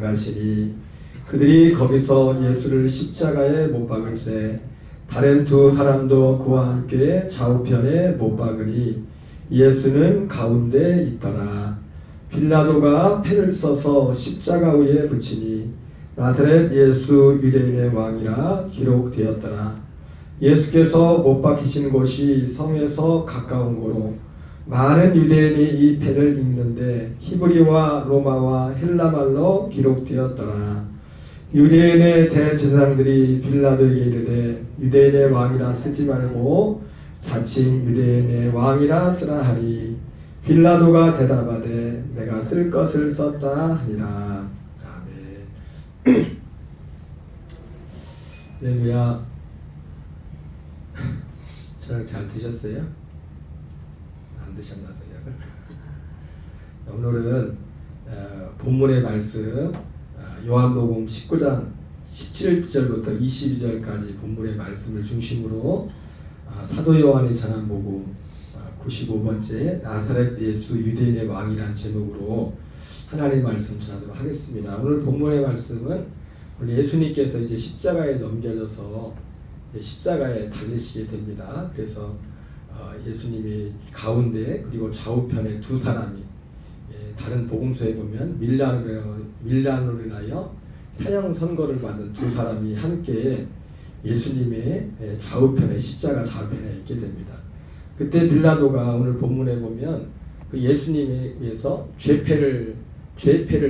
나가시니 그들이 거기서 예수를 십자가에 못 박을새 다른 두 사람도 그와 함께 좌우편에 못 박으니 예수는 가운데 있더라. 빌라도가 패를 써서 십자가 위에 붙이니 나사렛 예수 유대인의 왕이라 기록되었더라. 예수께서 못 박히신 곳이 성에서 가까운 고로 많은 유대인이 이 패를 읽는데 히브리와 로마와 헬라말로 기록되었더라. 유대인의 대제사장들이 빌라도에게 이르되 유대인의 왕이라 쓰지 말고 자칭 유대인의 왕이라 쓰라 하리. 빌라도가 대답하되 내가 쓸 것을 썼다 하니라. 아멘. 할렐루야. 저녁 잘 드셨어요? 안 드셨나 저녁을? 오늘은 본문의 말씀 요한복음 19장 17절부터 22절까지 본문의 말씀을 중심으로 사도 요한이 전한 복음 95번째 나사렛 예수 유대인의 왕이라는 제목으로 하나님의 말씀 전하도록 하겠습니다. 오늘 본문의 말씀은 우리 예수님께서 이제 십자가에 넘겨져서 십자가에 달리시게 됩니다. 그래서 예수님이 가운데 그리고 좌우편에 두 사람이 다른 복음서에 보면 밀란으로 인하여 사형 선고를 받은 두 사람이 함께 예수님의 좌우편에 십자가 좌우편에 있게 됩니다. 그때 빌라도가 오늘 본문에 보면 그 예수님에 위해서 죄패를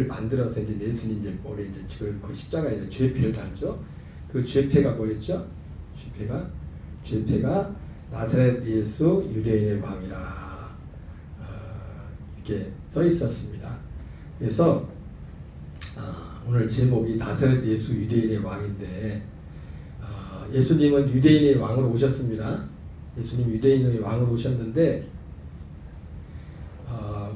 만들어서 이제 예수님의 머리에 이제 그 십자가에 이제 죄패를 달죠. 그 죄패가 뭐였죠? 죄패가 나사렛 예수 유대인의 왕이라 이렇게 써 있었습니다. 그래서 오늘 제목이 나사렛 예수 유대인의 왕인데 예수님은 유대인의 왕으로 오셨습니다. 예수님 유대인의 왕으로 오셨는데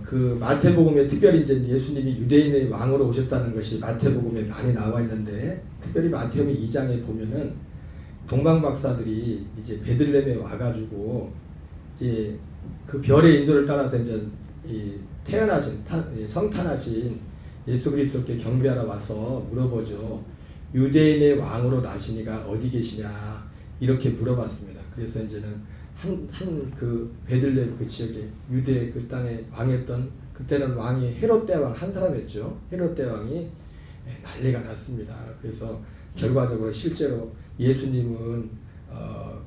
그 마태복음에 특별히 이제 예수님이 유대인의 왕으로 오셨다는 것이 마태복음에 많이 나와 있는데 특별히 마태복음 2장에 보면은 동방박사들이 이제 베들레헴에 와가지고 이제 그 별의 인도를 따라서 이제 태어나신 성탄하신 예수 그리스도께 경배하러 와서 물어보죠. 유대인의 왕으로 나시니가 어디 계시냐 이렇게 물어봤습니다. 그래서 이제는 한 그 베들레헴 그 지역에 유대 그 땅에 왕했던 그때는 왕이 헤롯 대왕 한 사람이었죠. 헤롯 대왕이 난리가 났습니다. 그래서 결과적으로 실제로 예수님은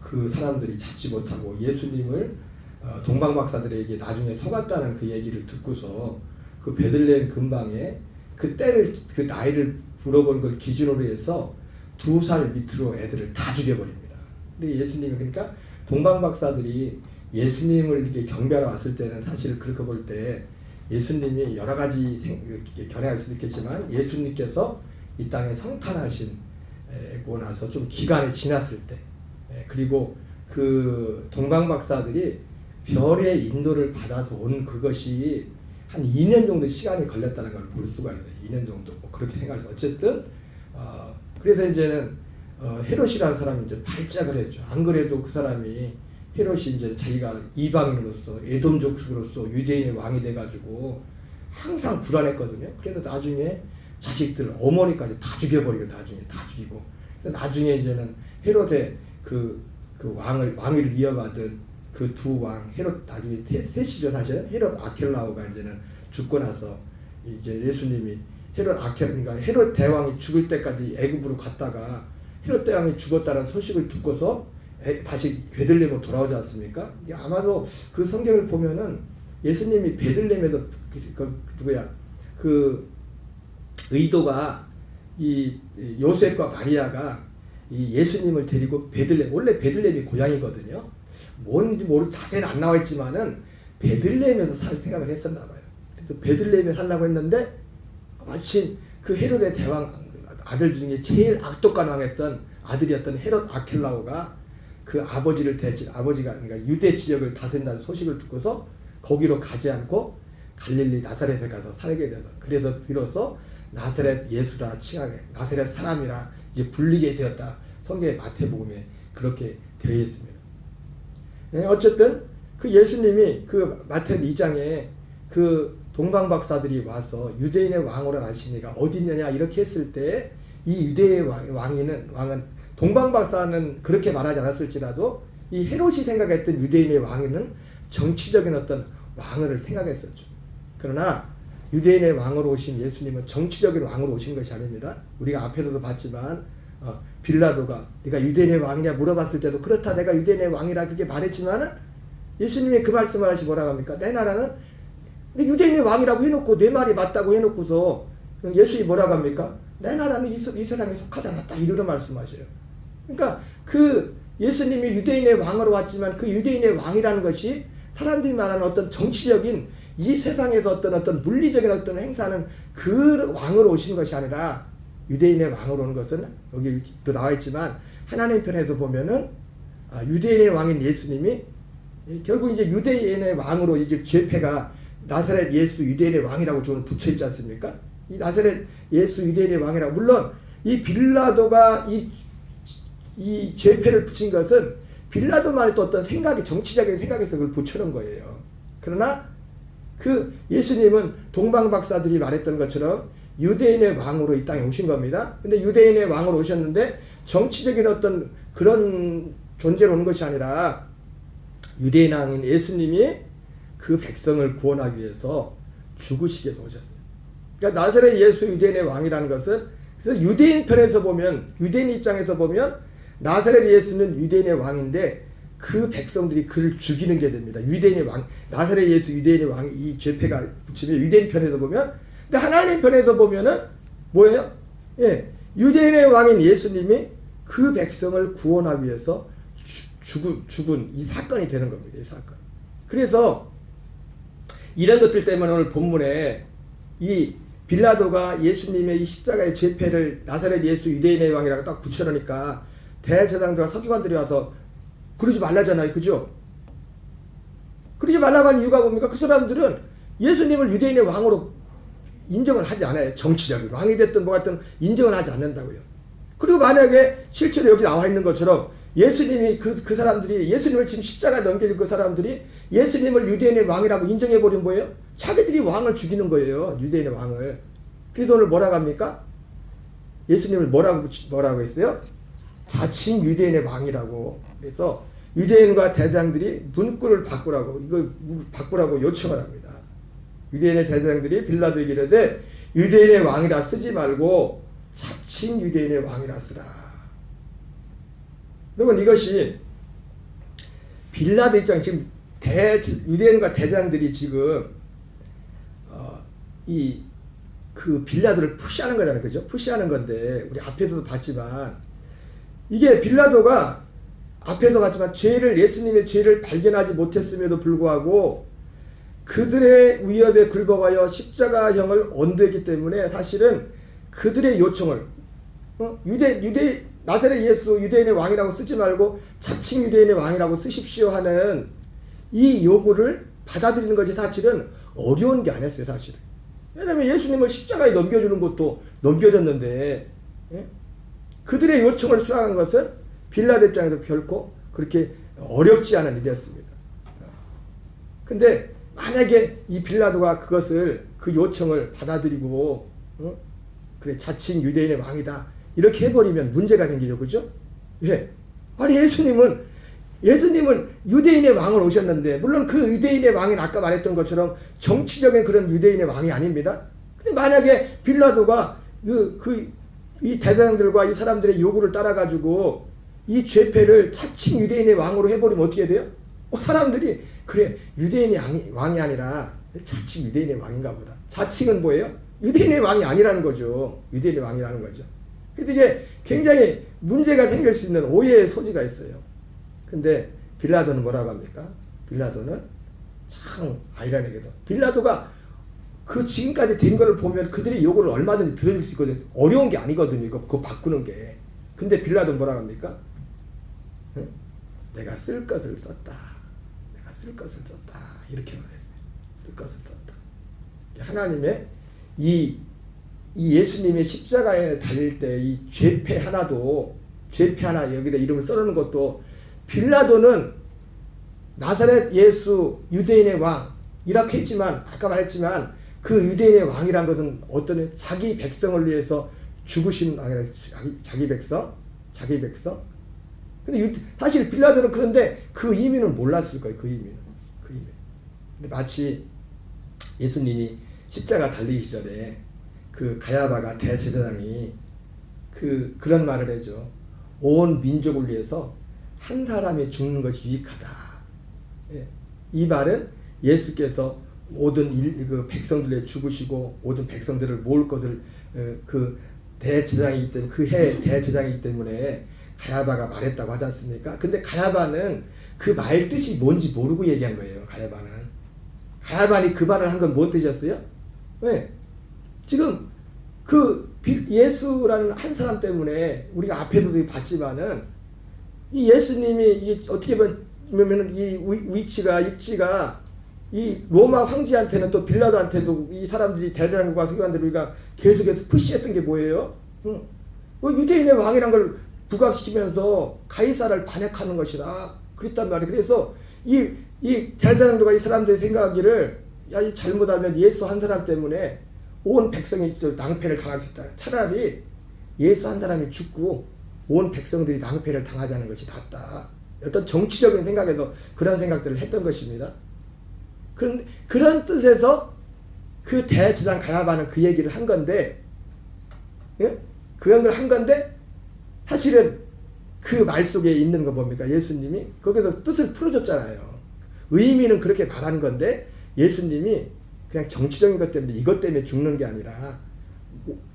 그 사람들이 잡지 못하고 예수님을 동방박사들에게 나중에 속았다는 그 얘기를 듣고서 그 베들레헴 근방에 그 때를 그 나이를 물어본 걸 기준으로 해서 2살 밑으로 애들을 다 죽여버립니다. 근데 예수님이 그러니까 동방박사들이 예수님을 이렇게 경배하러 왔을 때는 사실 그렇게 볼 때 예수님이 여러 가지 견해가 있을 수 있겠지만 예수님께서 이 땅에 성탄하시고 나서 좀 기간이 지났을 때 그리고 그 동방박사들이 별의 인도를 받아서 온 그것이 한 2년 정도 시간이 걸렸다는 걸 볼 수가 있어요. 2년 정도 뭐 그렇게 생각해서 어쨌든 그래서 이제는 헤롯이라는 사람이 이제 발작을 했죠. 안 그래도 그 사람이 헤롯이 이제 자기가 이방인으로서 에돔 족속으로서 유대인의 왕이 돼가지고 항상 불안했거든요. 그래서 나중에 자식들 어머니까지 다 죽여버리고 나중에 다 죽이고 그래서 나중에 이제는 헤롯의 그 왕위를 이어받은 그 두 왕 헤롯 나중에 셋이죠. 사실 헤롯 아켈라오가 이제는 죽고 나서 이제 예수님이 그러니까 헤롯 대왕이 죽을 때까지 애굽으로 갔다가 헤롯 대왕이 죽었다는 소식을 듣고서 다시 베들레헴으로 돌아오지 않습니까? 아마도 그 성경을 보면은 예수님이 베들레헴에서 그 의도가 이 요셉과 마리아가 이 예수님을 데리고 베들레헴 원래 베들레헴이 고향이거든요. 뭔지 모르 자세는 안 나와 있지만은 베들레헴에서 살 생각을 했었나 봐요. 그래서 베들레헴에 살라고 했는데 마침 그 헤롯의 대왕 아들 중에 제일 악독간왕했던 아들이었던 헤롯 아켈라오가 그 아버지가 그러니까 유대 지역을 다스린다는 소식을 듣고서 거기로 가지 않고 갈릴리 나사렛에 가서 살게 돼서 그래서 비로소 나사렛 예수라 칭하게 나사렛 사람이라 이제 불리게 되었다. 성경의 마태복음에 그렇게 되어 있습니다. 어쨌든 그 예수님이 그 마태복음 2장에 그 동방박사들이 와서 유대인의 왕으로 나시니가 어디 있느냐 이렇게 했을 때 이 유대의 왕은 동방박사는 그렇게 말하지 않았을지라도 이 헤롯이 생각했던 유대인의 왕은 정치적인 어떤 왕을 생각했었죠. 그러나 유대인의 왕으로 오신 예수님은 정치적인 왕으로 오신 것이 아닙니다. 우리가 앞에서도 봤지만 빌라도가 네가 유대인의 왕이냐 물어봤을 때도 그렇다 내가 유대인의 왕이라 그렇게 말했지만 예수님이 그 말씀을 하시 뭐라고 합니까? 내 나라는 유대인의 왕이라고 해놓고 내 말이 맞다고 해놓고서 예수님이 뭐라고 합니까? 내 나라는 이 세상에 속하지 않았다 이런 말씀하셔요. 그러니까 그 예수님이 유대인의 왕으로 왔지만 그 유대인의 왕이라는 것이 사람들이 말하는 어떤 정치적인 이 세상에서 어떤 물리적인 어떤 행사는 그 왕으로 오신 것이 아니라 유대인의 왕으로 오는 것은 여기 또 나와 있지만 하나님 편에서 보면은 유대인의 왕인 예수님이 결국 이제 유대인의 왕으로 이제 죄패가 나사렛 예수 유대인의 왕이라고 저는 붙여 있지 않습니까? 이 나사렛 예수 유대인의 왕이라고 물론 이 빌라도가 이 죄패를 붙인 것은 빌라도만의 또 어떤 생각이 정치적인 생각에서 그걸 붙여놓은 거예요. 그러나 그 예수님은 동방박사들이 말했던 것처럼 유대인의 왕으로 이 땅에 오신 겁니다. 근데 유대인의 왕으로 오셨는데 정치적인 어떤 그런 존재로 오는 것이 아니라 유대인 왕인 예수님이 그 백성을 구원하기 위해서 죽으시게 도우셨어요. 그러니까 나사렛 예수 유대인의 왕이라는 것은 그래서 유대인 편에서 보면 유대인 입장에서 보면 나사렛 예수는 유대인의 왕인데 그 백성들이 그를 죽이는 게 됩니다. 유대인의 왕 나사렛 예수 유대인의 왕이 이 죄패가 붙이면 유대인 편에서 보면 근데 하나님 편에서 보면은 뭐예요? 예, 유대인의 왕인 예수님이 그 백성을 구원하기 위해서 죽은 이 사건이 되는 겁니다. 이 사건. 그래서 이런 것들 때문에 오늘 본문에 이 빌라도가 예수님의 이 십자가의 죄패를 나사렛 예수 유대인의 왕이라고 딱 붙여놓으니까 대제사장들과 서기관들이 와서 그러지 말라잖아요. 그죠? 그러지 말라고 하는 이유가 뭡니까? 그 사람들은 예수님을 유대인의 왕으로 인정을 하지 않아요. 정치적인 왕이 됐든 뭐가 됐든 인정을 하지 않는다고요. 그리고 만약에 실제로 여기 나와 있는 것처럼 예수님이 그 사람들이 예수님을 지금 십자가에 넘겨줄 그 사람들이 예수님을 유대인의 왕이라고 인정해버린 거예요. 자기들이 왕을 죽이는 거예요. 유대인의 왕을. 그래서 오늘 뭐라고 합니까? 예수님을 뭐라고 했어요? 자칭 유대인의 왕이라고. 그래서 유대인과 대장들이 문구를 바꾸라고 요청을 합니다. 유대인의 대장들이 빌라도에게 이르되 유대인의 왕이라 쓰지 말고 자칭 유대인의 왕이라 쓰라. 여러분 이것이 빌라도 입장 지금 유대인과 대장들이 지금 그 빌라도를 푸시하는 거잖아요. 그죠? 푸시하는 건데 우리 앞에서도 봤지만 이게 빌라도가 앞에서 봤지만 예수님의 죄를 발견하지 못했음에도 불구하고 그들의 위협에 굴복하여 십자가형을 언도했기 때문에 사실은 그들의 요청을 나사렛 예수 유대인의 왕이라고 쓰지 말고 자칭 유대인의 왕이라고 쓰십시오 하는 이 요구를 받아들이는 것이 사실은 어려운 게 아니었어요. 사실은. 왜냐하면 예수님을 십자가에 넘겨주는 것도 넘겨졌는데 그들의 요청을 수락한 것은 빌라도 입장에서 결코 그렇게 어렵지 않은 일이었습니다. 근데 만약에 이 빌라도가 그 요청을 받아들이고 그래 자칭 유대인의 왕이다 이렇게 해버리면 문제가 생기죠. 그죠? 예. 아니 예수님은 유대인의 왕을 오셨는데 물론 그 유대인의 왕은 아까 말했던 것처럼 정치적인 그런 유대인의 왕이 아닙니다. 근데 만약에 빌라도가 이 대장들과 이 사람들의 요구를 따라가지고 이 죄패를 자칭 유대인의 왕으로 해버리면 어떻게 돼요? 사람들이 그래 유대인의 왕이 아니라 자칭 유대인의 왕인가 보다. 자칭은 뭐예요? 유대인의 왕이 아니라는 거죠. 유대인의 왕이라는 거죠. 그래서 이게 굉장히 문제가 생길 수 있는 오해의 소지가 있어요. 근데 빌라도는 뭐라고 합니까? 빌라도는 참 아이러니하게도 빌라도가 그 지금까지 된 거를 보면 그들의 요구를 얼마든지 들어줄 수 있거든요. 어려운 게 아니거든요. 그거 바꾸는 게. 근데 빌라도는 뭐라고 합니까? 응? 내가 쓸 것을 썼다. 내가 쓸 것을 썼다. 이렇게 말했어요. 쓸 것을 썼다. 하나님의 이 예수님의 십자가에 달릴 때 이 죄패 하나 여기다 이름을 써놓는 것도 빌라도는 나사렛 예수 유대인의 왕 이렇게 했지만 아까 말했지만 그 유대인의 왕이란 것은 어떤 자기 백성을 위해서 죽으신 왕이라 자기 백성. 근데 사실 빌라도는 그런데 그 의미는 몰랐을 거예요. 그 의미. 근데 마치 예수님이 십자가 달리기 시절에 그 가야바가 대제사장이 그런 말을 해줘. 온 민족을 위해서 한 사람이 죽는 것이 유익하다. 예. 이 말은 예수께서 모든 그 백성들에 죽으시고 모든 백성들을 모을 것을 그 대제사장이기 때문에 그 해 대제사장이기 때문에 가야바가 말했다고 하지 않습니까? 근데 가야바는 그 말 뜻이 뭔지 모르고 얘기한 거예요. 가야바는 그 말을 한 건 뭔 뜻이었어요? 왜? 지금 그 예수라는 한 사람 때문에 우리가 앞에서도 봤지만은 이 예수님이 어떻게 보면 이 위치가 입지가 이 로마 황제한테는 또 빌라도한테도 이 사람들이 대제사장과 서기관들을 우리가 계속해서 푸시했던 게 뭐예요? 유대인의 왕이란 걸 부각시키면서 가이사를 반역하는 것이다. 그랬단 말이에요. 그래서 이 대제사장들과 이 사람들이 생각하기를 야, 이 잘못하면 예수 한 사람 때문에 온 백성이 낭패를 당할 수 있다. 차라리 예수 한 사람이 죽고 온 백성들이 낭패를 당하자는 것이 낫다. 어떤 정치적인 생각에서 그런 생각들을 했던 것입니다. 그런 뜻에서 그 대제사장 가야바는 그 얘기를 한 건데, 예? 그런 걸 한 건데 사실은 그 말 속에 있는 거 뭡니까? 예수님이 거기서 뜻을 풀어줬잖아요. 의미는 그렇게 말한 건데 예수님이 그냥 정치적인 것 때문에 이것 때문에 죽는 게 아니라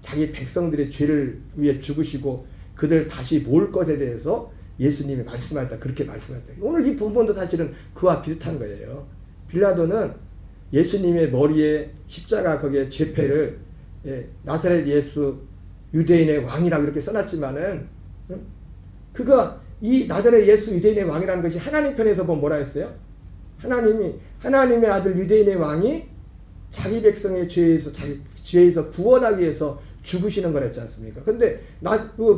자기 백성들의 죄를 위해 죽으시고 그들 다시 모을 것에 대해서 예수님이 말씀하셨다. 그렇게 말씀하셨다. 오늘 이 본문도 사실은 그와 비슷한 거예요. 빌라도는 예수님의 머리에 십자가 거기에 죄패를 나사렛 예수 유대인의 왕이라고 이렇게 써놨지만은 그가 이 나사렛 예수 유대인의 왕이라는 것이 하나님 편에서 보면 뭐라 했어요? 하나님의 아들 유대인의 왕이 자기 백성의 죄에서 구원하기 위해서 죽으시는 거랬지 않습니까? 근데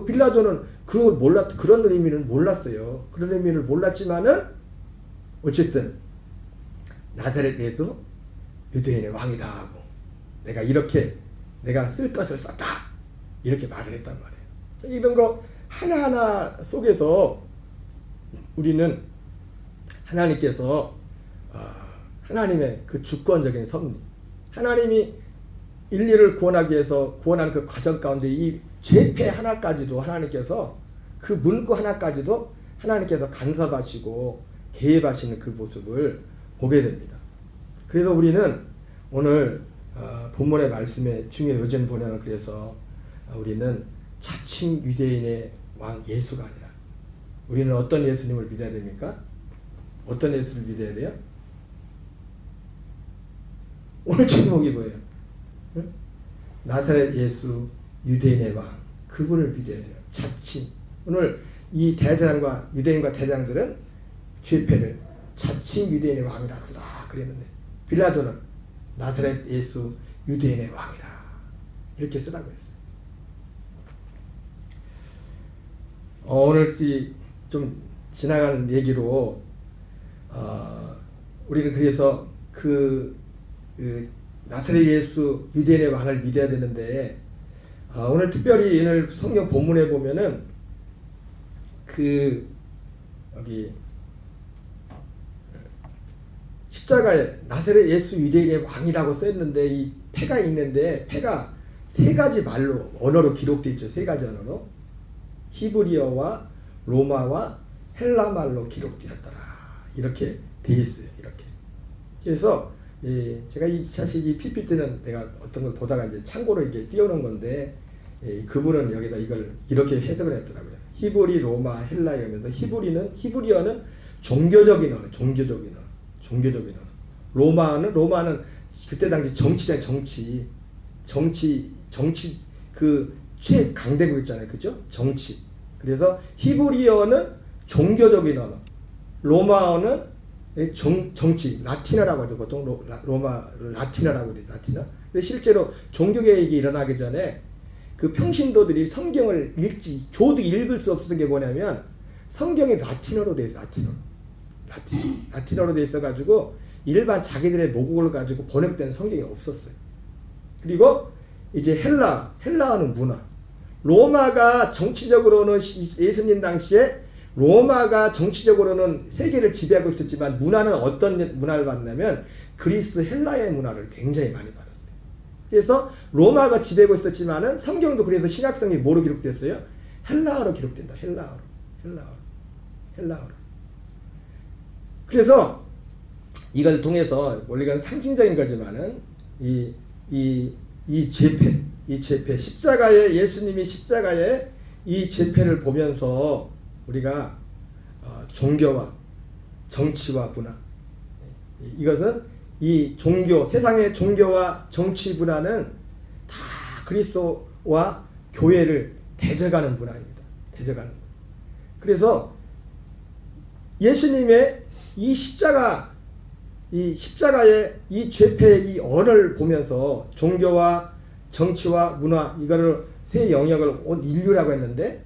빌라도는 그런 의미는 몰랐어요. 그런 의미를 몰랐지만은 어쨌든 나사렛 예수 유대인의 왕이다 하고 내가 쓸 것을 썼다 이렇게 말을 했단 말이에요. 이런 거 하나하나 속에서 우리는 하나님께서 하나님의 그 주권적인 섭리, 하나님이 인류를 구원하기 위해서 구원하는 그 과정 가운데 이 죄패 하나까지도 하나님께서 그 문구 하나까지도 하나님께서 간섭하시고 개입하시는 그 모습을 보게 됩니다. 그래서 우리는 오늘 본문의 말씀의 중요한 요지는 보면 그래서 우리는 자칭 유대인의 왕 예수가 아니라 우리는 어떤 예수님을 믿어야 됩니까? 어떤 예수를 믿어야 돼요? 오늘 제목이 뭐예요? 응? 나사렛 예수 유대인의 왕 그분을 믿어야 돼요. 자칭 오늘 이 대제사장과 유대인과 대제사장들은 죄패를 자칭 유대인의 왕이라 쓰라 그랬는데 빌라도는 나사렛 예수 유대인의 왕이라 이렇게 쓰라고 했어요. 오늘 좀 지나가는 얘기로 우리는 그래서 그 나사렛 예수 유대인의 왕을 믿어야 되는데 오늘 특별히 오늘 성경 본문에 보면은 여기 십자가에 나사렛 예수 유대인의 왕이라고 써있는데 이 패가 있는데 패가 세 가지 말로 언어로 기록되어 있죠. 세 가지 언어로 히브리어와 로마와 헬라 말로 기록되었더라 이렇게 돼 있어요. 이렇게 그래서 제가 사실 이 PPT는 내가 어떤 걸 보다가 이제 참고로 이렇게 띄워놓은 건데 그분은 여기다 이걸 이렇게 해석을 했더라고요. 히브리, 로마, 헬라 이러면서 히브리어는 종교적인 언어. 로마는 그때 당시 정치 그 최강대국 있잖아요. 그죠? 정치. 그래서 히브리어는 종교적인 언어. 로마어는 정치, 라틴어라고 하죠. 보통 로마 라틴어라고 해요. 라틴어. 근데 실제로 종교개혁이 일어나기 전에 그 평신도들이 성경을 조도 읽을 수 없었던 게 뭐냐면 성경이 라틴어로 되어 있어요. 라틴어로 되어 있어가지고 일반 자기들의 모국어를 가지고 번역된 성경이 없었어요. 그리고 이제 헬라어는 문화. 로마가 정치적으로는 예수님 당시에 로마가 정치적으로는 세계를 지배하고 있었지만 문화는 어떤 문화를 받냐면 그리스 헬라의 문화를 굉장히 많이 받았어요. 그래서 로마가 지배하고 있었지만은 성경도 그래서 신약성이 뭐로 기록됐어요? 헬라어로 기록된다. 헬라어로. 그래서 이걸 통해서 우리가 상징적인 거지만은 이 죄패 십자가에 예수님이 십자가에 이 죄패를 보면서 우리가 종교와 정치와 문화 이것은 이 종교 세상의 종교와 정치 문화는 다 그리스도와 교회를 대적하는 문화입니다. 대적하는. 그래서 예수님의 이 십자가의 이 죄패의 이 언을 보면서 종교와 정치와 문화 이거를 세 영역을 온 인류라고 했는데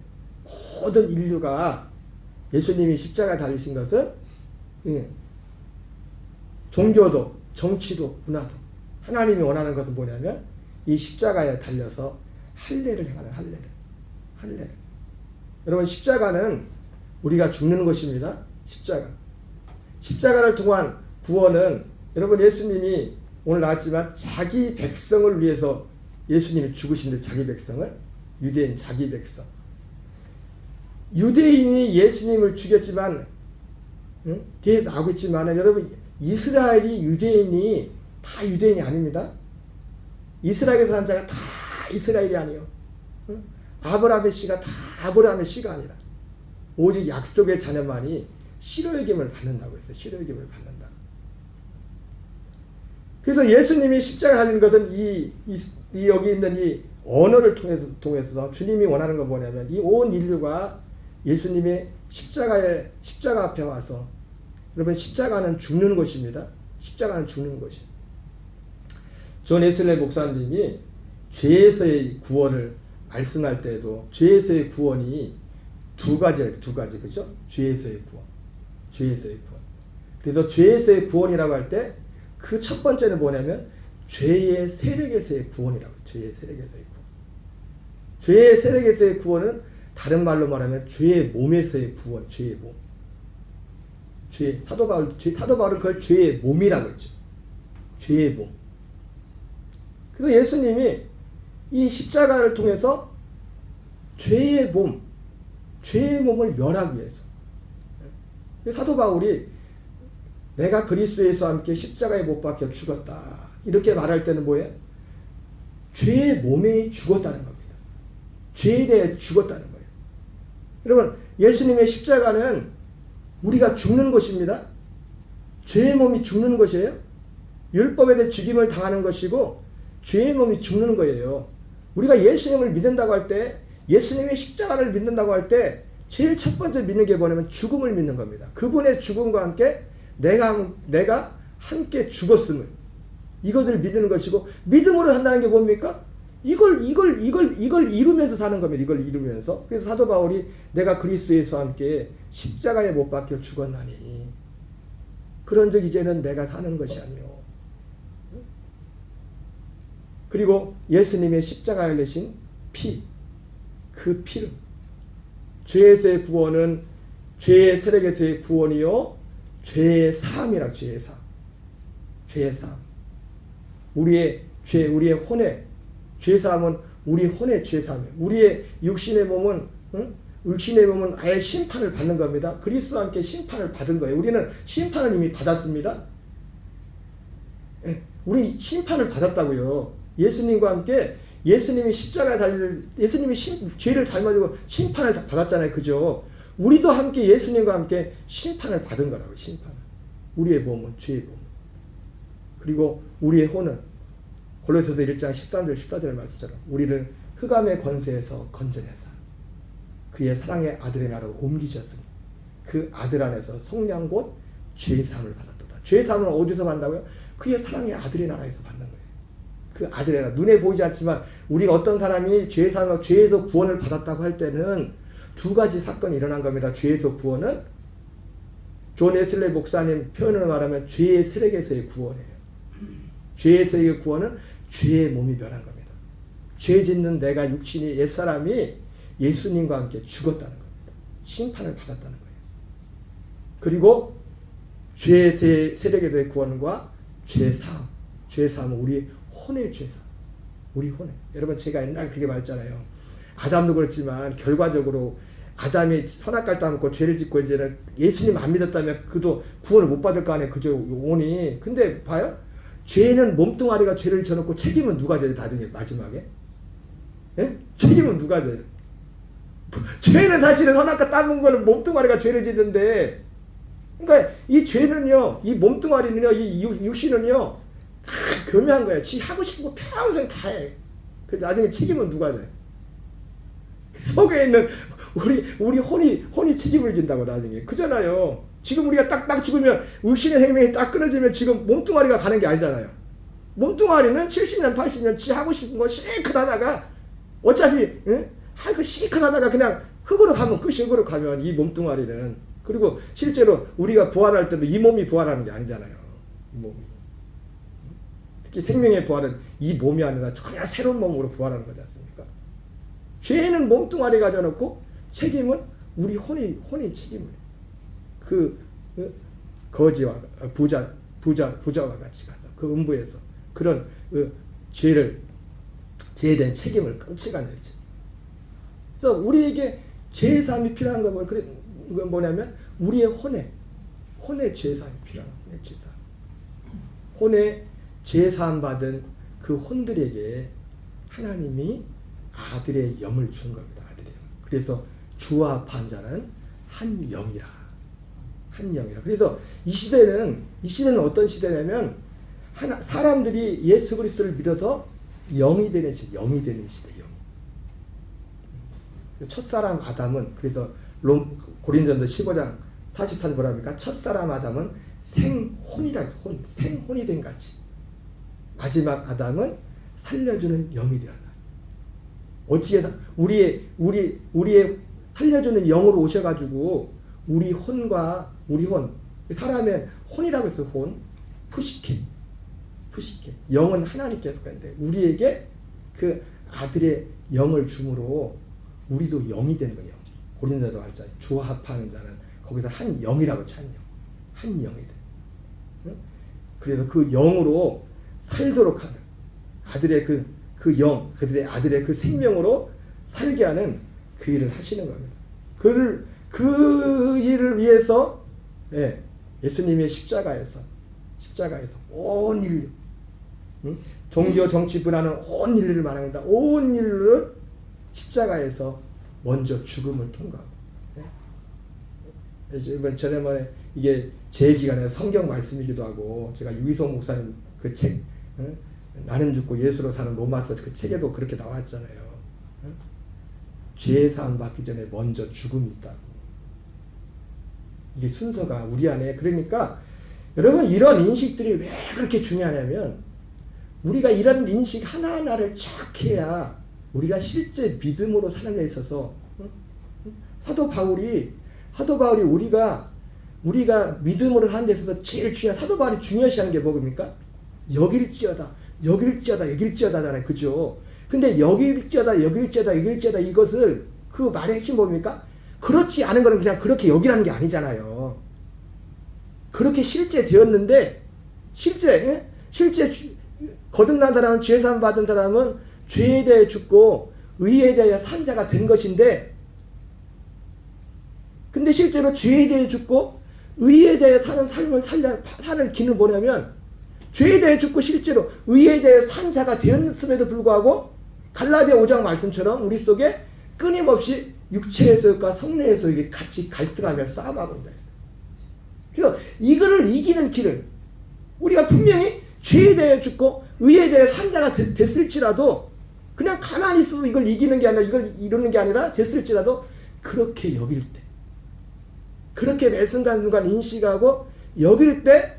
모든 인류가 예수님이 십자가에 달리신 것은 종교도 정치도 문화도 하나님이 원하는 것은 뭐냐면 이 십자가에 달려서 할례를 행하는 할례. 여러분 십자가는 우리가 죽는 것입니다. 십자가를 통한 구원은 여러분 예수님이 오늘 나왔지만 자기 백성을 위해서 예수님이 죽으신데 자기 백성을 유대인 자기 백성 유대인이 예수님을 죽였지만 뒤에 나오고 있지만 여러분 이스라엘이 유대인이 다 유대인이 아닙니다. 이스라엘에서 산 자가 다 이스라엘이 아니에요. 아브라함의 씨가 다 아브라함의 씨가 아니라 오직 약속의 자녀만이 실효의김을 받는다고 했어요. 실효의김을 받는다. 그래서 예수님이 십자가 달리는 것은 이 여기 있는 이 언어를 통해서 주님이 원하는 건 뭐냐면 이 온 인류가 예수님의 십자가 앞에 와서 여러분 십자가는 죽는 것입니다. 십자가는 죽는 것이. 존 웨슬리 목사님이 죄에서의 구원을 말씀할 때도 죄에서의 구원이 두 가지 그죠? 죄에서의 구원. 그래서 죄에서의 구원이라고 할 때 그 첫 번째는 뭐냐면 죄의 세력에서의 구원이라고. 죄의 세력에서의 구원은 다른 말로 말하면 죄의 몸에서의 구원. 죄의 몸. 사도 바울은 그걸 죄의 몸이라고 했죠. 죄의 몸. 그래서 예수님이 이 십자가를 통해서 죄의 몸을 멸하기 위해서. 사도 바울이 내가 그리스도에서 함께 십자가에 못 박혀 죽었다. 이렇게 말할 때는 뭐예요? 죄의 몸에 죽었다는 겁니다. 죄에 대해 죽었다는 거예요. 여러분, 예수님의 십자가는 우리가 죽는 것입니다. 죄의 몸이 죽는 것이에요. 율법에 대해 죽임을 당하는 것이고 죄의 몸이 죽는 거예요. 우리가 예수님을 믿는다고 할 때 예수님의 십자가를 믿는다고 할 때 제일 첫 번째 믿는 게 뭐냐면 죽음을 믿는 겁니다. 그분의 죽음과 함께 내가 함께 죽었음을 이것을 믿는 것이고 믿음으로 산다는 게 뭡니까? 이걸 이루면서 사는 겁니다. 이걸 이루면서. 그래서 사도 바울이 내가 그리스도에서 함께 십자가에 못 박혀 죽었나니 그런즉 이제는 내가 사는 것이 아니요. 그리고 예수님의 십자가에 흘리신 피, 그 피를 죄에서의 구원은 죄의 세력에서의 구원이요 죄의 사함이라. 죄의 사함. 우리의 죄, 우리의 혼의 죄 사함은 우리 혼의 죄 사함이에요. 우리의 육신의 몸은 아예 심판을 받는 겁니다. 그리스도와 함께 심판을 받은 거예요. 우리는 심판을 이미 받았습니다. 우리 심판을 받았다고요. 예수님과 함께 예수님이 십자가에 예수님이 죄를 닮아지고 심판을 받았잖아요. 그죠? 우리도 함께 예수님과 함께 심판을 받은 거라고요. 심판. 우리의 몸은 죄의 몸. 그리고 우리의 혼은 골로새서 1장 13절 14절 말씀처럼 우리를 흑암의 권세에서 건져내사 그의 사랑의 아들의 나라로 옮기셨으니 그 아들 안에서 속량 곧 죄사함을 받았도다. 죄사함을 어디서 받는다고요? 그의 사랑의 아들의 나라에서 받는 거예요. 그 아들의 나라. 눈에 보이지 않지만 우리가 어떤 사람이 죄에서 구원을 받았다고 할 때는 두 가지 사건이 일어난 겁니다. 죄에서 구원은 존 웨슬리 목사님 표현을 말하면 죄의 세력에서의 구원이에요. 죄의 세력의 구원은 죄의 몸이 변한 겁니다. 죄 짓는 내가 육신이 옛사람이 예수님과 함께 죽었다는 겁니다. 심판을 받았다는 거예요. 그리고 죄의 세력에서의 구원과 죄사함. 죄사함은 우리 혼의 죄사함. 우리 혼의. 여러분 제가 옛날에 그렇게 말했잖아요. 아담도 그렇지만 결과적으로 아담이 선악과를 따먹고 죄를 짓고 이제는 예수님 안 믿었다면 그도 구원을 못 받을 거 아니에요. 그저 오니. 근데 봐요. 죄는 몸뚱아리가 죄를 져놓고 책임은 누가 져요? 나중에 마지막에. 예? 책임은 누가 져요? 죄는 사실은 선악과 따먹은 거는 몸뚱아리가 죄를 짓는데, 그러니까 이 죄는요, 이 몸뚱아리는요, 이 육신은요, 다 교묘한 거예요. 지 하고 싶은 거 평생 다 해. 그래서 나중에 책임은 누가 져요? 속에 있는 우리 혼이 책임을 진다고 나중에. 그잖아요. 지금 우리가 딱 죽으면 육신의 생명이 딱 끊어지면 지금 몸뚱아리가 가는 게 아니잖아요. 몸뚱아리는 70년 80년 지 하고 싶은 거 실컷 하다가 어차피 할거 실컷 하다가 그냥 흙으로 가면 끝이. 흙으로 가면 이 몸뚱아리는. 그리고 실제로 우리가 부활할 때도 이 몸이 부활하는 게 아니잖아요. 이 몸이. 특히 생명의 부활은 이 몸이 아니라 전혀 새로운 몸으로 부활하는 거지 않습니까? 죄는 몸뚱아리 가져놓고 책임은 우리 혼이 책임을. 그 거지와 부자와 같이 가서 그 음부에서 그런 죄에 대한 책임을 끔찍한 일이죠. 그래서 우리에게 죄사함이 필요한 건 뭐냐면 우리의 혼의 죄사함이 필요한 거예요. 죄사함. 혼의 죄사함 받은 그 혼들에게 하나님이 아들의 영을 준 겁니다. 아들의 영. 그래서 주와 합한 자는 한 영이라. 한 영이라. 그래서 이 시대는 어떤 시대냐면 사람들이 예수 그리스도를 믿어서 영이 되는 시대. 첫사람 아담은, 그래서 고린도전서 15장 44절 뭐라 합니까? 첫사람 아담은 생혼이라 해서 생혼이 된 같이 마지막 아담은 살려주는 영이 되었다. 어찌게 우리의 살려주는 영으로 오셔가지고 우리 혼과 우리 혼, 사람의 혼이라고 해서 혼, 푸시케 영은 하나님께서 가는데 우리에게 그 아들의 영을 줌으로 우리도 영이 되는 거예요. 고린도서 말했잖아요. 주와 합하는 자는 거기서 한 영이라고 한 영이 돼. 그래서 그 영으로 살도록 하는 아들의 그 영, 아들의 그 생명으로 살게 하는 그 일을 하시는 겁니다. 그 일을 위해서 예수님의 십자가에서 온 인류, 종교 정치 분하는 온 인류를 말합니다. 온 인류를 십자가에서 먼저 죽음을 통과하고. 이번 전에 이게 제 기간에 성경 말씀이기도 하고, 제가 유희성 목사님 그 책, 나는 죽고 예수로 사는 로마서 그 책에도 그렇게 나왔잖아요. 죄 사함 받기 전에 먼저 죽음이 있다고. 이게 순서가 우리 안에. 그러니까 여러분 이런 인식들이 왜 그렇게 중요하냐면 우리가 이런 인식 하나하나를 쫙 해야 우리가 실제 믿음으로 사는 데 있어서 사도 바울이 우리가 믿음으로 하는 데 있어서 제일 중요한, 사도 바울이 중요시하는 게 뭡니까? 여길지어다잖아요. 그죠? 근데 여길지어다 이것을 그 말의 핵심 뭡니까? 그렇지 않은 거는 그냥 그렇게 여기라는 게 아니잖아요. 그렇게 실제 되었는데 실제 거듭난 사람은, 죄사함 받은 사람은 죄에 대해 죽고 의에 대하여 산 자가 된 것인데, 근데 실제로 죄에 대해 죽고 의에 대해 사는 삶을 사는 길은 뭐냐면, 죄에 대해 죽고 실제로 의에 대해 산 자가 되었음에도 불구하고 갈라디아 5장 말씀처럼 우리 속에 끊임없이 육체의 소욕과 성내의 소욕이 같이 갈등하며 싸움하고 있다. 그래서 이거를 이기는 길을, 우리가 분명히 죄에 대해 죽고 의에 대해 산 자가 됐을지라도 그냥 가만히 있어도 이걸 이기는 게 아니라, 이걸 이루는 게 아니라 됐을지라도 그렇게 여길 때, 그렇게 매 순간순간 인식하고 여길 때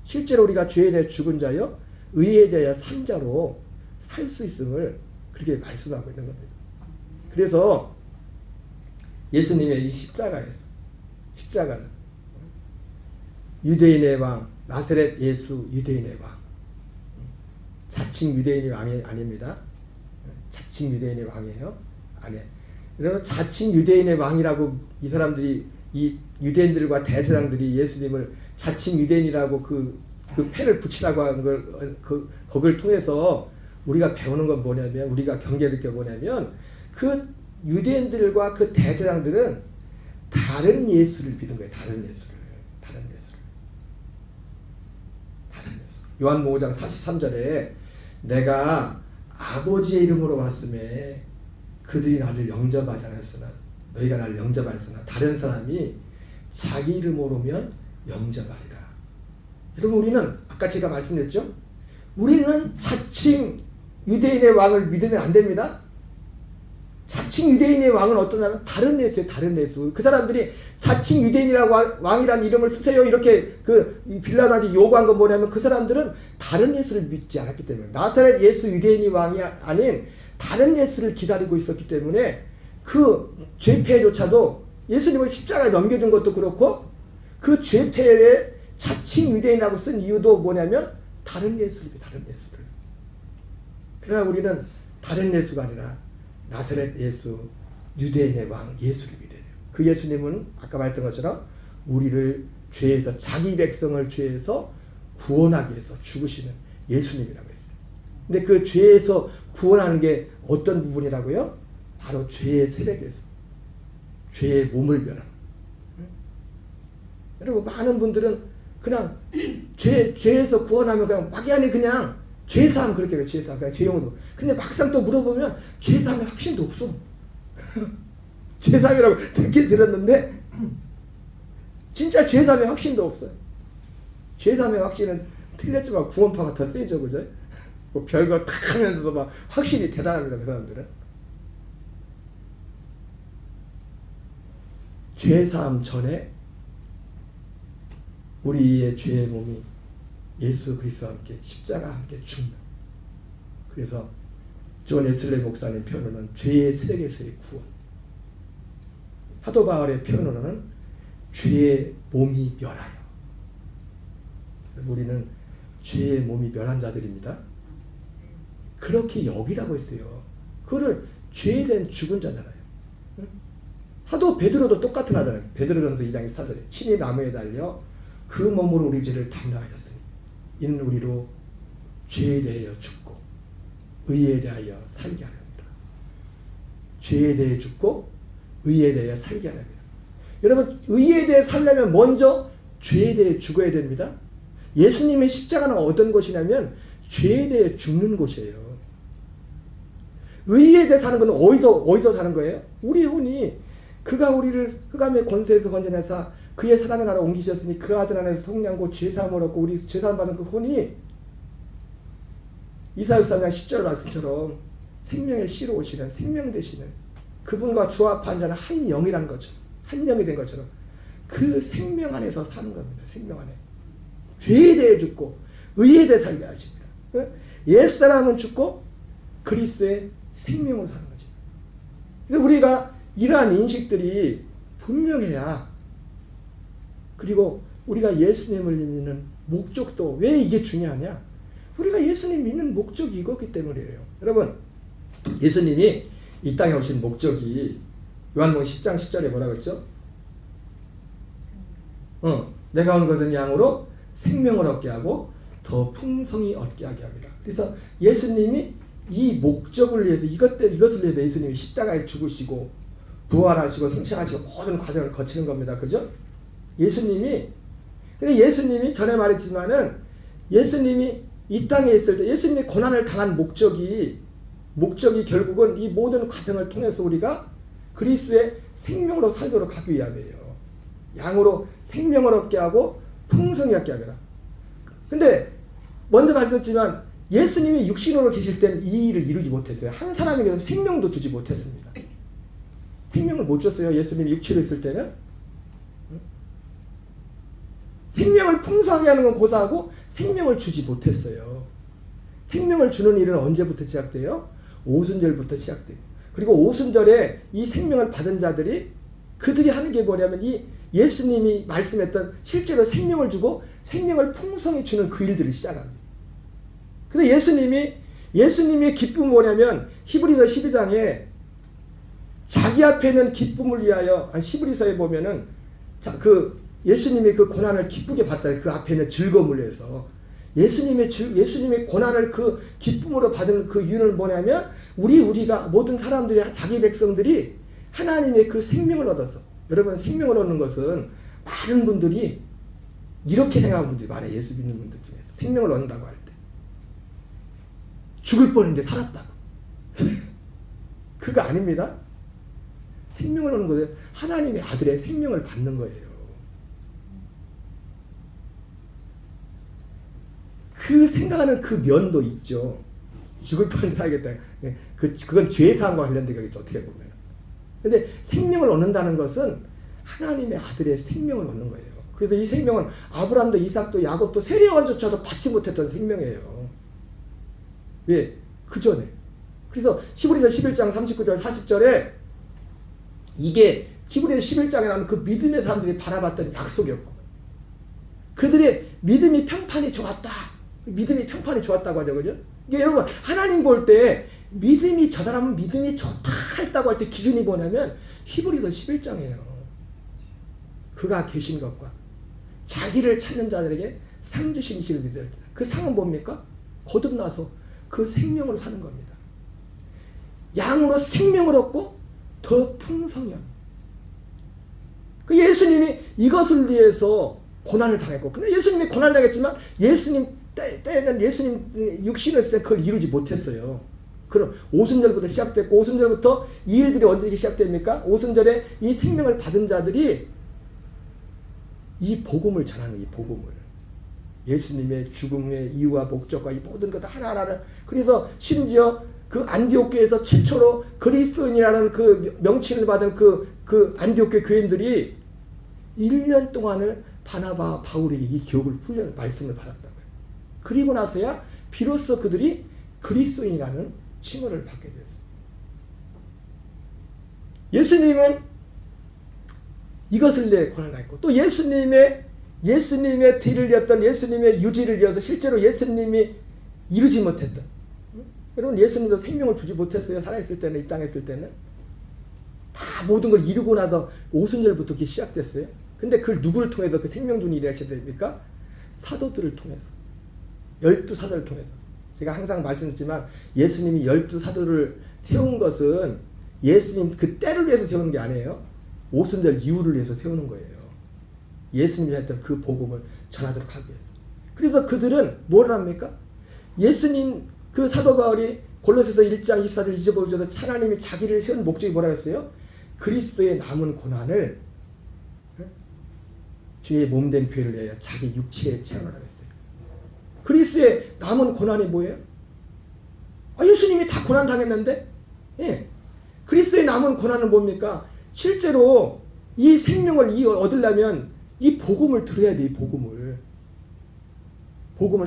실제로 우리가 죄에 대해 죽은 자여 의에 대하여 산 자로 살 수 있음을 그렇게 말씀하고 있는 겁니다. 그래서 예수님의 이 십자가는 유대인의 왕, 나사렛 예수 유대인의 왕, 자칭 유대인이 왕이 아닙니다. 자칭 유대인의 왕이에요. 아니에요. 여러분 자칭 유대인의 왕이라고 이 사람들이 이 유대인들과 대제사장들이 예수님을 자칭 유대인이라고 그 패를 붙이라고 한 걸 그걸 통해서 우리가 배우는 건 뭐냐면 우리가 경계될 게 뭐냐면 그 유대인들과 그 대제사장들은 다른 예수를 믿은 거예요. 다른 예수. 요한복음 5장 43절에 내가 아버지의 이름으로 왔음에 그들이 나를 영접하지 않았으나 너희가 나를 영접하였으나 다른 사람이 자기 이름으로 오면 영접하리라. 여러분 우리는 아까 제가 말씀드렸죠. 우리는 자칭 유대인의 왕을 믿으면 안 됩니다. 자칭 유대인의 왕은 어떠냐면 다른 예수예요. 다른 예수. 그 사람들이 자칭 유대인이라고 왕이라는 이름을 쓰세요. 이렇게 빌라도한테 요구한 건 뭐냐면 그 사람들은 다른 예수를 믿지 않았기 때문에 나사렛 예수 유대인이 왕이 아닌 다른 예수를 기다리고 있었기 때문에 그 죄패조차도 예수님을 십자가에 넘겨준 것도 그렇고 그 죄패에 자칭 유대인이라고 쓴 이유도 뭐냐면 다른 예수를. 그러나 우리는 다른 예수가 아니라 나사렛 예수 유대인의 왕 예수를 믿어요. 그 예수님은 아까 말했던 것처럼 우리를 죄에서 자기 백성을 죄에서 구원하기 위해서 죽으시는 예수님이라고 했어요. 근데 그 죄에서 구원하는 게 어떤 부분이라고요? 바로 죄의 세력에서 죄의 몸을 변하는. 여러분 많은 분들은 그냥 죄에서 구원하면 그냥 막연히 그냥 죄사함 그렇게 해요. 죄사함 그냥 죄용도. 근데 막상 또 물어보면 죄사함의 확신도 없어. 죄사함이라고 듣긴 들었는데 진짜 죄사함의 확신도 없어요. 죄사함의 확신은 틀렸지만 구원파가 더 세죠, 그죠? 뭐 별거 탁 하면서도 막 확신이 대단합니다, 그 사람들은. 죄사함 전에 우리의 죄의 몸이 예수 그리스도와 함께 십자가와 함께 죽는. 그래서 존 웨슬리 목사님 표현으로는 죄의 세력에서의 구원. 사도 바울의 표현으로는 죄의 몸이 멸하여. 우리는 죄의 몸이 멸한 자들입니다. 그렇게 여기라고 했어요. 그거를 죄에 대한 죽은 자잖아요. 사도 베드로도 똑같은 하잖아요. 베드로전서 2장 4절에 친히 나무에 달려 그 몸으로 우리 죄를 담당하셨으니 이는 우리로 죄에 대하여 죽고 의에 대하여 살게 하렵니다. 죄에 대해 죽고 의에 대하여 살게 하렵니다. 여러분 의에 대해 살려면 먼저 죄에 대해 죽어야 됩니다. 예수님의 십자가는 어떤 곳이냐면 죄에 대해 죽는 곳이에요. 의에 대해 사는 것은 어디서 사는 거예요? 우리 혼이 그가 우리를 흑암의 권세에서 건져내사 그의 사랑의 나라로 옮기셨으니 그 아들 안에서 속량고 죄사함을 얻고 우리 죄사함 받은 그 혼이 이사야 3장 10절 말씀처럼 생명의 씨로 오시는 생명 되시는 그분과 조합한 자는 한 영이라는 것처럼 한 영이 된 것처럼 그 생명 안에서 사는 겁니다. 생명 안에 죄에 대해 죽고 의에 대해 살게 하십니다. 옛사람은 죽고 그리스도의 생명으로 사는 거죠. 그래서 우리가 이러한 인식들이 분명해야 그리고 우리가 예수님을 믿는 목적도 왜 이게 중요하냐? 우리가 예수님 믿는 목적이 이거기 때문이에요. 여러분 예수님이 이 땅에 오신 목적이 요한복음 10장 10절에 뭐라고 했죠? 내가 온 것은 양으로 생명을 얻게 하고 더 풍성히 얻게 하게 합니다. 그래서 예수님이 이 목적을 위해서 이것을 위해서 예수님이 십자가에 죽으시고 부활하시고 승천하시고 모든 과정을 거치는 겁니다. 그죠? 근데 예수님이 전에 말했지만은 예수님이 이 땅에 있을 때 예수님이 고난을 당한 목적이 결국은 이 모든 과정을 통해서 우리가 그리스도의 생명으로 살도록 하기 위함이에요. 양으로 생명을 얻게 하고 풍성히 얻게 합니다. 근데 먼저 말씀드렸지만 예수님이 육신으로 계실 때는 이 일을 이루지 못했어요. 한 사람에게는 생명도 주지 못했습니다. 생명을 못 줬어요. 예수님이 육체로 있을 때는. 생명을 풍성하게 하는 건 고사하고 생명을 주지 못했어요. 생명을 주는 일은 언제부터 시작돼요? 오순절부터 시작돼요. 그리고 오순절에 이 생명을 받은 자들이 그들이 하는 게 뭐냐면 이 예수님이 말씀했던 실제로 생명을 주고 생명을 풍성히 주는 그 일들을 시작합니다. 근데 예수님의 기쁨은 뭐냐면 히브리서 12장에 자기 앞에 있는 기쁨을 위하여, 히브리서에 보면은 예수님의 그 고난을 기쁘게 받다. 그 앞에 있는 즐거움을 위해서 예수님의 고난을 그 기쁨으로 받은 그 이유는 뭐냐면 우리가 모든 사람들이, 자기 백성들이 하나님의 그 생명을 얻어서, 여러분 생명을 얻는 것은 많은 분들이 이렇게 생각하는 분들이 많아요. 예수 믿는 분들 중에서 생명을 얻는다고 할 때 죽을 뻔했는데 살았다고. 그거 아닙니다. 생명을 얻는 것은 하나님의 아들의 생명을 받는 거예요. 그 생각하는 그 면도 있죠. 죽을 뻔했는데 살겠다. 그건 죄사함과 관련된 거겠죠. 어떻게 보면. 근데 생명을 얻는다는 것은 하나님의 아들의 생명을 얻는 거예요. 그래서 이 생명은 아브라함도 이삭도 야곱도 세례요한조차도 받지 못했던 생명이에요. 왜? 그 전에. 그래서 히브리서 11장 39절 40절에 이게 히브리서 11장에 나오는 그 믿음의 사람들이 바라봤던 약속이었고, 그들의 믿음이 평판이 좋았다. 믿음이 평판이 좋았다고 하죠. 그죠? 이게 여러분, 하나님 볼 때 저 사람은 믿음이 좋다 했다고 할 때 기준이 뭐냐면 히브리서 11장이에요. 그가 계신 것과 자기를 찾는 자들에게 상 주신 이시를 믿어야 된다. 그 상은 뭡니까? 거듭나서 그 생명으로 사는 겁니다. 양으로 생명을 얻고 더 풍성한. 그 예수님이 이것을 위해서 고난을 당했고, 근데 예수님이 고난을 당했지만 예수님 때는 예수님 육신을 쓸 때 그걸 이루지 못했어요. 그럼 오순절부터 시작됐고, 오순절부터 이 일들이 언제 시작됩니까? 오순절에 이 생명을 받은 자들이 이 복음을 전하는, 이 복음을, 예수님의 죽음의 이유와 목적과 이 모든 것 하나하나를. 그래서 심지어 그 안디옥 교회에서 최초로 그리스도인이라는 그 명칭을 받은 그 안디옥 교회 교인들이 1년 동안을 바나바와 바울에게 이 교육을 훈련, 말씀을 받았다고요. 그리고 나서야 비로소 그들이 그리스도인이라는 칭호를 받게 되었습니다. 예수님은 이것을 위해 고난했고, 또 예수님의 뒤를 이었던, 예수님의 유지를 이어서 실제로 예수님이 이루지 못했던, 여러분 예수님도 생명을 주지 못했어요. 살아있을 때는, 이 땅에 있을 때는. 다 모든 걸 이루고 나서 오순절부터 그게 시작됐어요. 근데 그걸 누구를 통해서 그 생명 준 일을 하셔야 됩니까? 사도들을 통해서, 12사도를 통해서. 제가 항상 말씀드리지만 예수님이 12사도를 세운 것은 예수님 그 때를 위해서 세우는 게 아니에요. 오순절 이후를 위해서 세우는 거예요. 예수님이 했던 그 복음을 전하도록 하기 위해서. 그래서 그들은 뭘 합니까? 예수님 그 사도 바울이 골로새서 1장 24절 25절에서 하나님이 자기를 세운 목적이 뭐라고 했어요? 그리스도의 남은 고난을 주의 몸된 교회를 위하여 자기 육체에 체험하라고 했어요. 그리스도의 남은 고난이 뭐예요? 예수님이 다 고난 당했는데, 그리스도의 남은 고난은 뭡니까? 실제로 이 생명을 얻으려면 이 복음을 들어야 돼. 이 복음을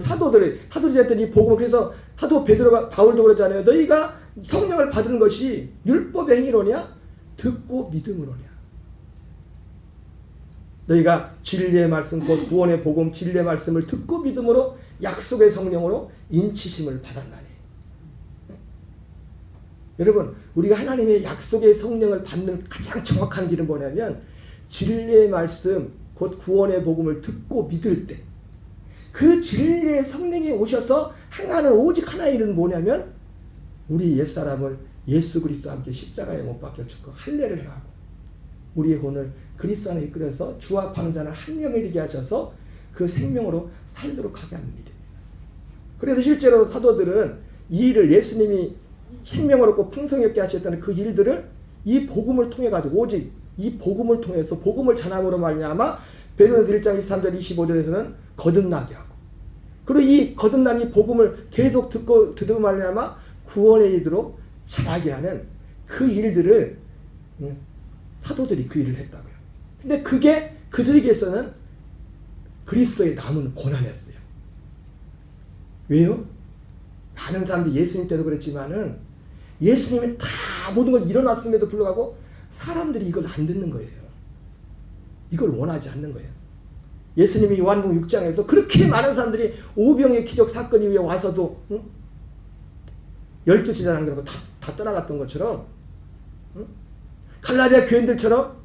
사도들이 했던 이 복음을. 그래서 사도 베드로가, 바울도 그러잖아요. 너희가 성령을 받은 것이 율법의 행위로냐 듣고 믿음으로냐. 너희가 진리의 말씀 곧 구원의 복음 진리의 말씀을 듣고 믿음으로 약속의 성령으로 인치심을 받았나니. 여러분, 우리가 하나님의 약속의 성령을 받는 가장 정확한 길은 뭐냐면 진리의 말씀 곧 구원의 복음을 듣고 믿을 때 그 진리의 성령이 오셔서 행하는 오직 하나의 일은 뭐냐면 우리 옛사람을 예수 그리스도와 함께 십자가에 못 박혀 죽고 할례를 행하고 우리의 혼을 그리스도 안에 이끌어서 주와 방자는 한 영이 되게 하셔서 그 생명으로 살도록 하게 하는 일입니다. 그래서 실제로 사도들은 이 일을 예수님이 생명을 얻고 풍성하게 하셨다는 그 일들을 이 복음을 통해 가지고 오직 이 복음을 통해서 복음을 전함으로 말미암아 베드로전서 1장 23절 25절에서는 거듭나게 하고 그리고 이 거듭난 이 복음을 계속 듣고 말미암아 구원에 이르도록 자라게 하는 그 일들을 사도들이 그 일을 했다고요. 근데 그게 그들에게서는 그리스도의 남은 고난이었어요. 왜요? 많은 사람들이 예수님 때도 그랬지만은 예수님이 다 모든 걸 일어났음에도 불구하고 사람들이 이걸 안 듣는 거예요. 이걸 원하지 않는 거예요. 예수님이 요한복음 6장에서 그렇게 많은 사람들이 오병의 기적 사건 이후에 와서도 12제자 한 거라고 다 떠나갔던 것처럼 갈라디아 교인들처럼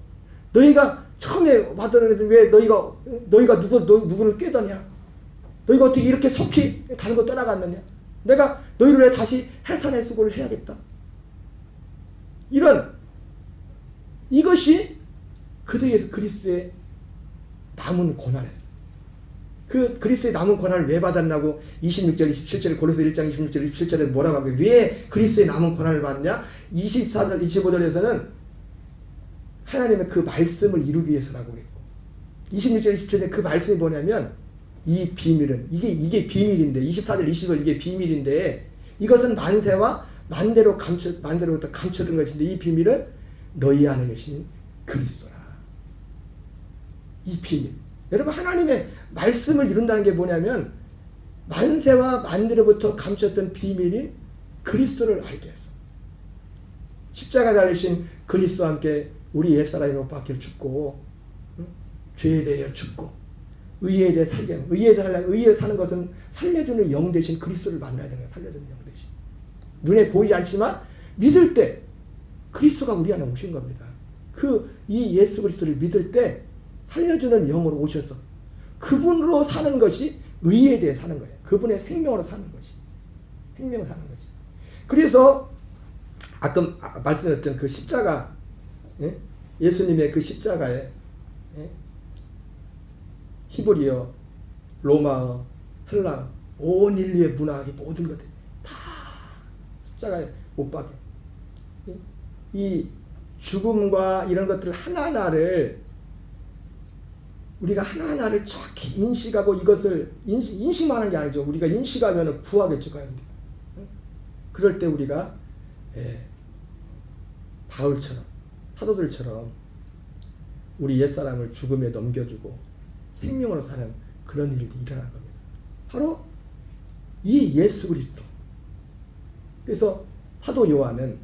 너희가 처음에 왔던 애들 왜 너희가 누구를 꾀더냐? 너희가 어떻게 이렇게 속히 다른 거 떠나갔느냐? 내가 너희를 왜 다시 해산의 수고를 해야겠다. 이것이 그들에게서 그리스도의 남은 고난이었어요. 그 그리스도의 남은 고난을 왜 받았냐고 26절 27절 고린도서 1장 26절 27절에 뭐라고 하고 왜 그리스도의 남은 고난을 받냐? 24절 25절에서는 하나님의 그 말씀을 이루기 위해서라고 했고 26절 27절에 그 말씀이 뭐냐면 이 비밀은 이게 비밀인데 24절 25절 이게 비밀인데 이것은 만세와 만대로부터 감춰둔 것인데 이 비밀은 너희 안에 계신 그리스도라. 이 비밀. 여러분 하나님의 말씀을 이룬다는 게 뭐냐면 만세와 만대로부터 감췄던 비밀인 그리스도를 알게 했어. 십자가 달리신 그리스도와 함께 우리 옛사람이 못 박혀 죽고 죄에 대해 죽고 의에 대해 살게 의에 사는 것은 살려주는 영 대신 그리스도를 만나야 되는 거야. 살려주는 영 대신. 눈에 보이지 않지만 믿을 때 그리스도가 우리 안에 오신 겁니다. 이 예수 그리스도를 믿을 때 살려주는 영으로 오셔서 그분으로 사는 것이 의에 대해 사는 거예요. 그분의 생명으로 사는 것이. 생명으로 사는 것이. 그래서 아까 말씀드렸던 그 십자가 예수님의 그 십자가에 히브리어, 로마어, 헬라어, 온 인류의 문화, 모든 것들 다 십자가에 못 박혀. 이 죽음과 이런 것들 하나하나를 우리가 하나하나를 정확히 인식하고 이것을 인식만 하는 게 아니죠. 우리가 인식하면 구하겠죠. 그럴 때 우리가 바울처럼 사도들처럼 우리 옛사람을 죽음에 넘겨주고 생명으로 사는 그런 일이 일어난 겁니다. 바로 이 예수 그리스도. 그래서 사도 요한은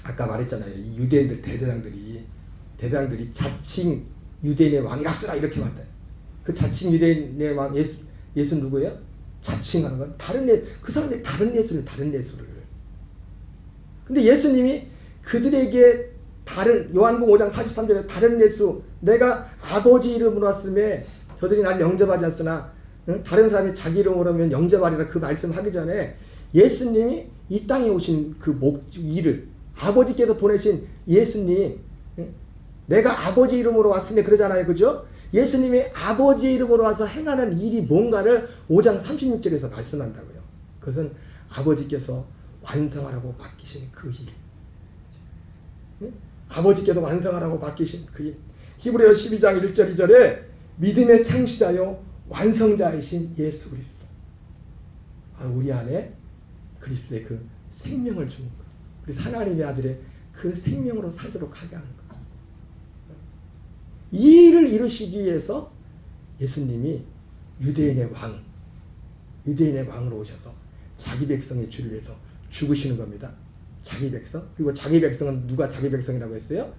아까 말했잖아요. 이 유대인들 대장들이 자칭 유대인의 왕이라쓰라 이렇게 말해요. 그 자칭 유대인의 왕 예수 누구예요? 자칭하는 건 그 사람들이 다른 예수를. 근데 예수님이 그들에게 요한복음 5장 43절에 다른 예수 내가 아버지 이름으로 왔음에 저들이 날 영접하지 않으나 다른 사람이 자기 이름으로 오면 영접하리라 그 말씀하기 전에 예수님이 이 땅에 오신 그 일을 아버지께서 보내신 예수님 내가 아버지 이름으로 왔으면 그러잖아요. 그죠? 예수님이 아버지 이름으로 와서 행하는 일이 뭔가를 5장 36절에서 말씀한다고요. 그것은 아버지께서 완성하라고 맡기신 그 일. 아버지께서 완성하라고 맡기신 그 일. 히브리서 12장 1절 2절에 믿음의 창시자요 완성자이신 예수 그리스도. 우리 안에 그리스도의 그 생명을 주는 것. 그래서 하나님의 아들의 그 생명으로 살도록 하게 하는 것. 이 일을 이루시기 위해서 예수님이 유대인의 왕으로 오셔서 자기 백성의 죄를 위해서 죽으시는 겁니다. 자기 백성. 그리고 자기 백성은 누가 자기 백성이라고 했어요?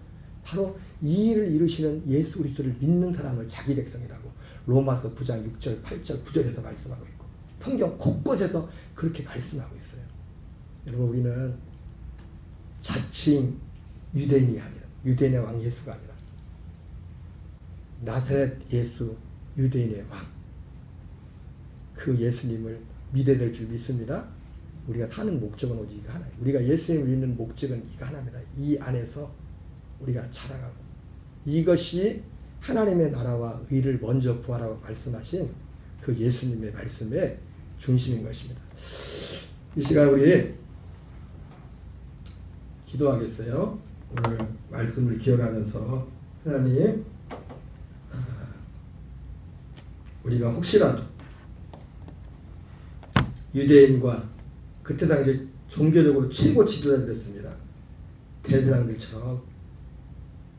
바로 이 일을 이루시는 예수 그리스도를 믿는 사람을 자기 백성이라고 로마서 9장 6절 8절 9절에서 말씀하고 있고 성경 곳곳에서 그렇게 말씀하고 있어요. 여러분 우리는 자칭 유대인이 아니라 유대인의 왕 예수가 아니라 나사렛 예수 유대인의 왕 그 예수님을 믿어야 될 줄 믿습니다. 우리가 사는 목적은 오직 이거 하나예요. 우리가 예수님을 믿는 목적은 이거 하나입니다. 이 안에서 우리가 자라가고 이것이 하나님의 나라와 의를 먼저 구하라고 말씀하신 그 예수님의 말씀의 중심인 것입니다. 이 시간 우리 기도하겠어요. 오늘 말씀을 기억하면서 하나님 우리가 혹시라도 유대인과 그때 당시 종교적으로 최고 지도자들이었습니다. 대제사장들처럼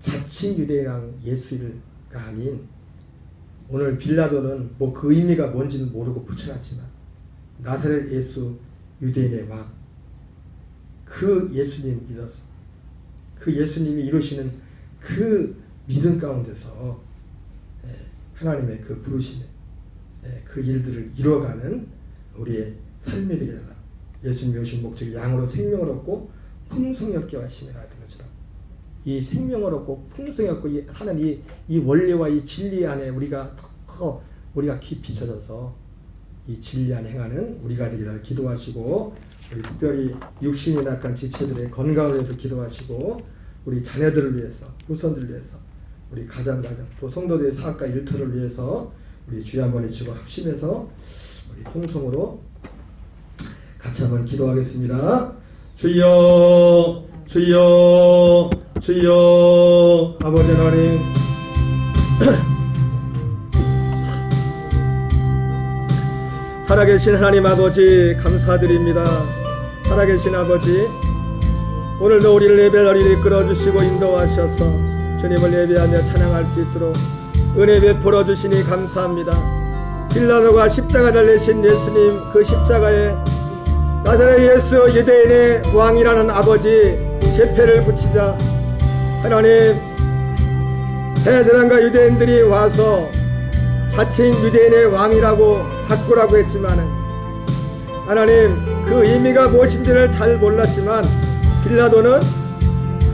자칭 유대인왕 예수가 아닌 오늘 빌라도는 뭐 그 의미가 뭔지는 모르고 붙여놨지만 나사렛 예수 유대인의 왕 그 예수님 믿어서 그 예수님이 이루시는 그 믿음 가운데서 하나님의 그 부르심에 그 일들을 이루어가는 우리의 삶이 되리라. 예수님이 오신 목적이 양으로 생명을 얻고 풍성히 얻게 하심이라 하는 것처럼 이 생명을 얻고 풍성히 얻고 하는 이 원리와 이 진리 안에 우리가 깊이 젖어서 이 진리 안에 행하는 우리가 되리라 기도하시고, 우리 특별히 육신이 낙한 지체들의 건강을 위해서 기도하시고, 우리 자녀들을 위해서, 후손들을 위해서, 우리 가장 또 성도들의 사업과 일터를 위해서 우리 주여 한번 외치고 합심해서 우리 통성으로 같이 한번 기도하겠습니다. 주여 주여 주여. 아버지 하나님, 살아계신 하나님 아버지 감사드립니다. 살아계신 아버지, 오늘도 우리를 예배자리에 이끌어주시고 인도하셔서 주님을 예배하며 찬양할 수 있도록 은혜 베풀어 주시니 감사합니다. 빌라도가 십자가 달리신 예수님, 그 십자가에 나사렛 예수 유대인의 왕이라는 아버지 제패를 붙이자 하나님, 헤드랑과 유대인들이 와서 자칭 유대인의 왕이라고 바꾸라고 했지만 하나님, 그 의미가 무엇인지를 잘 몰랐지만 빌라도는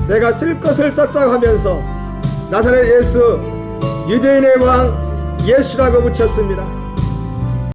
내가 쓸 것을 떴다고 하면서 나사렛 예수 유대인의 왕 예수라고 붙였습니다.